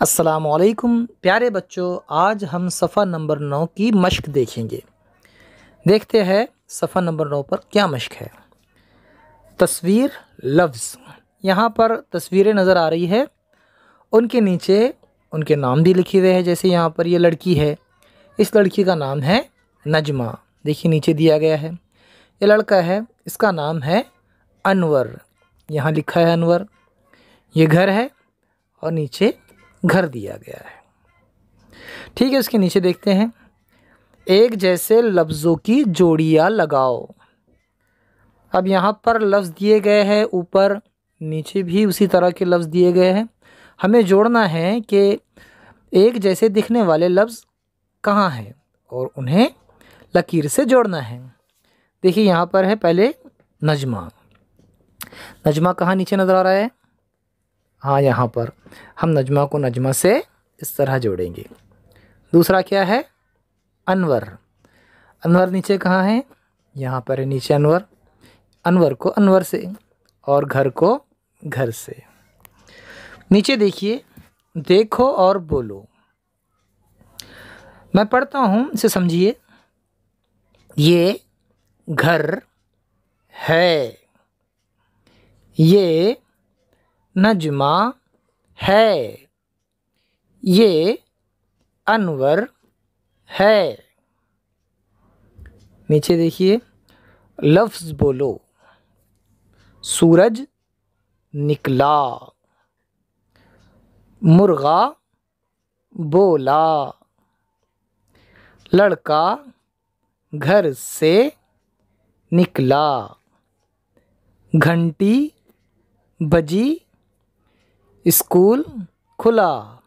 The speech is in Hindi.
अस्सलामुअलैकुम प्यारे बच्चों, आज हम सफ़ा नंबर 9 की मश्क देखेंगे। देखते हैं सफ़ा नंबर 9 पर क्या मश्क है। तस्वीर लफ्ज़, यहाँ पर तस्वीरें नज़र आ रही है, उनके नीचे उनके नाम भी लिखे हुए हैं। जैसे यहाँ पर ये लड़की है, इस लड़की का नाम है नजमा, देखिए नीचे दिया गया है। ये लड़का है, इसका नाम है अनवर, यहाँ लिखा है अनवर। ये घर है और नीचे घर दिया गया है। ठीक है, उसके नीचे देखते हैं, एक जैसे लफ्ज़ों की जोड़ियाँ लगाओ। अब यहाँ पर लफ्ज़ दिए गए हैं, ऊपर नीचे भी उसी तरह के लफ्ज़ दिए गए हैं। हमें जोड़ना है कि एक जैसे दिखने वाले लफ्ज़ कहाँ हैं और उन्हें लकीर से जोड़ना है। देखिए यहाँ पर है पहले नजमा। नजमा कहाँ नीचे नज़र आ रहा है? हाँ, यहाँ पर हम नजमा को नजमा से इस तरह जोड़ेंगे। दूसरा क्या है? अनवर। अनवर नीचे कहाँ है? यहाँ पर है नीचे अनवर। अनवर को अनवर से और घर को घर से। नीचे देखिए, देखो और बोलो। मैं पढ़ता हूँ, इसे समझिए। ये घर है, ये नजमा है, ये अनवर है। नीचे देखिए, लफ्ज़ बोलो। सूरज निकला, मुर्गा बोला, लड़का घर से निकला, घंटी बजी, स्कूल खुला।